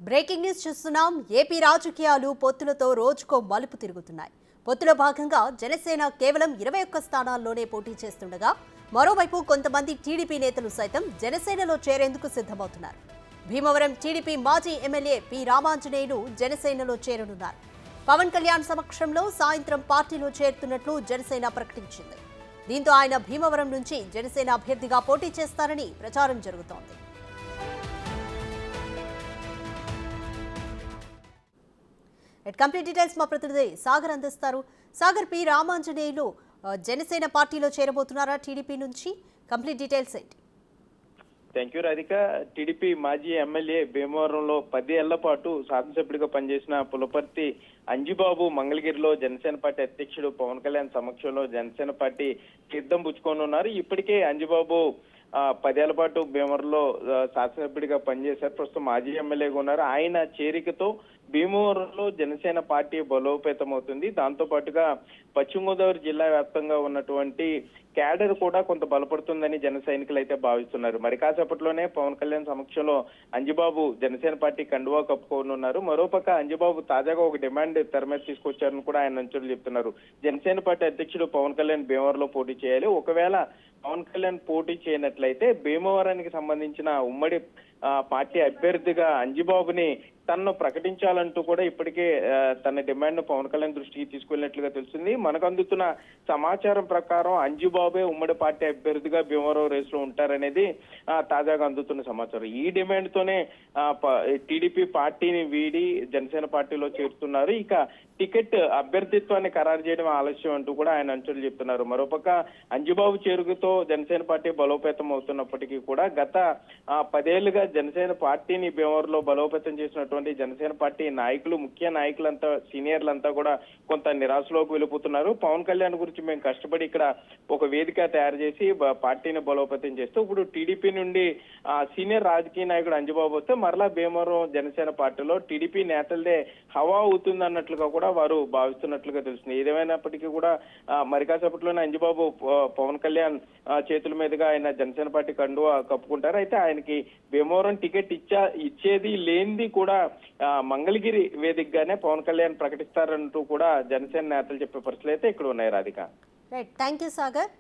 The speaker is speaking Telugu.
బ్రేకింగ్ న్యూస్ చూస్తున్నాం. ఏపీ రాజకీయాలు పొత్తులతో రోజుకో మలుపు తిరుగుతున్నాయి. పొత్తులో భాగంగా జనసేన కేవలం 21 స్థానాల్లోనే పోటీ చేస్తుండగా మరోవైపు కొంతమంది టీడీపీ నేతలు సైతం జనసేనలో చేరేందుకు సిద్ధమవుతున్నారు. భీమవరం టీడీపీ మాజీ ఎమ్మెల్యే పి రామాంజనేయులు జనసేనలో చేరనున్నారు. పవన్ కళ్యాణ్ సమక్షంలో సాయంత్రం పార్టీలో చేరుతున్నట్లు జనసేన ప్రకటించింది. దీంతో ఆయన భీమవరం నుంచి జనసేన అభ్యర్థిగా పోటీ చేస్తారని ప్రచారం జరుగుతోంది. కంప్లీట్ డీటెయిల్స్ మా ప్రతినిధి సాగర్ అందిస్తారు. సాగర్, పి రామాంజనేయులు జనసేన పార్టీలో చేరబోతున్నారా టీడీపీ నుంచి? కంప్లీట్ డీటెయిల్స్ ఏంటి? Thank you Radhika. టీడీపీ మాజీ ఎమ్మెల్యే భీమవరంలో 10 ఏళ్ల పాటు శాసనసభ్యుడిగా పనిచేసిన పులపర్తి అంజిబాబు మంగళగిరిలో జనసేన పార్టీ అధ్యక్షుడు పవన్ కళ్యాణ్ సమక్షంలో జనసేన పార్టీ తీర్థం పుచ్చుకోనున్నారు. ఇప్పటికే అంజిబాబు 10 ఏళ్ల పాటు భీమవరంలో శాసనసభ్యుడిగా పనిచేశారు. ప్రస్తుతం మాజీ ఎమ్మెల్యేగా ఉన్నారు. ఆయన చేరికతో భీమవరంలో జనసేన పార్టీ బలోపేతమవుతుంది. దాంతో పాటుగా పశ్చిమ గోదావరి జిల్లా వ్యాప్తంగా ఉన్నటువంటి క్యాడర్ కూడా కొంత బలపడుతుందని జన సైనికులు అయితే భావిస్తున్నారు. మరి కాసేపట్లోనే పవన్ కళ్యాణ్ సమక్షంలో అంజిబాబు జనసేన పార్టీ కండువా కప్పుకోనున్నారు. మరోపక్క అంజిబాబు తాజాగా ఒక డిమాండ్ తెర మీద తీసుకొచ్చారని కూడా ఆయన అంచనాలు చెప్తున్నారు. జనసేన పార్టీ అధ్యక్షుడు పవన్ కళ్యాణ్ భీమవరంలో పోటీ చేయాలి. ఒకవేళ పవన్ కళ్యాణ్ పోటీ చేయనట్లయితే భీమవరానికి సంబంధించిన ఉమ్మడి పార్టీ అభ్యర్థిగా అంజిబాబుని తనను ప్రకటించాలంటూ కూడా ఇప్పటికే తన డిమాండ్ పవన్ కళ్యాణ్ దృష్టికి తీసుకెళ్లినట్లుగా తెలుస్తుంది. మనకు అందుతున్న సమాచారం ప్రకారం అంజిబాబే ఉమ్మడి పార్టీ అభ్యర్థిగా భీమవరం రేసులో ఉంటారనేది తాజాగా అందుతున్న సమాచారం. ఈ డిమాండ్ తోనే టీడీపీ పార్టీని వీడి జనసేన పార్టీలో చేరుతున్నారు. ఇక టికెట్ అభ్యర్థిత్వాన్ని ఖరారు చేయడం ఆలస్యం అంటూ కూడా ఆయన అంచనాలు చెప్తున్నారు. మరోపక్క అంజిబాబు చేరుకతో జనసేన పార్టీ బలోపేతం అవుతున్నప్పటికీ కూడా గత 10 ఏళ్లుగా జనసేన పార్టీని భీమవరంలో బలోపేతం చేసినటువంటి జనసేన పార్టీ నాయకులు, ముఖ్య నాయకులంతా, సీనియర్లంతా కూడా కొంత నిరాశలోకి వెళ్ళిపోతున్నారు. పవన్ కళ్యాణ్ గురించి మేము కష్టపడి ఇక్కడ ఒక వేదిక తయారు చేసి పార్టీని బలోపేతం చేస్తూ ఇప్పుడు టీడీపీ నుండి సీనియర్ రాజకీయ నాయకుడు అంజిబాబు వస్తే మరలా భీమవరం జనసేన పార్టీలో టీడీపీ నేతలదే హవా అవుతుంది అన్నట్లుగా కూడా వారు భావిస్తున్నట్లుగా తెలుస్తుంది. ఏదేమైనప్పటికీ కూడా మరి కాసేపట్లోనే అంజిబాబు పవన్ కళ్యాణ్ చేతుల మీదుగా ఆయన జనసేన పార్టీ కండువా కప్పుకుంటారు. అయితే ఆయనకి భీమవరం టికెట్ ఇచ్చేది లేనిది కూడా మంగళగిరి వేదికగానే పవన్ కళ్యాణ్ ప్రకటిస్తారంటూ కూడా జనసేన నేతలు చెప్పే పరిస్థితులు అయితే ఇక్కడ ఉన్నాయి Radhika. Right, thank you Sagar.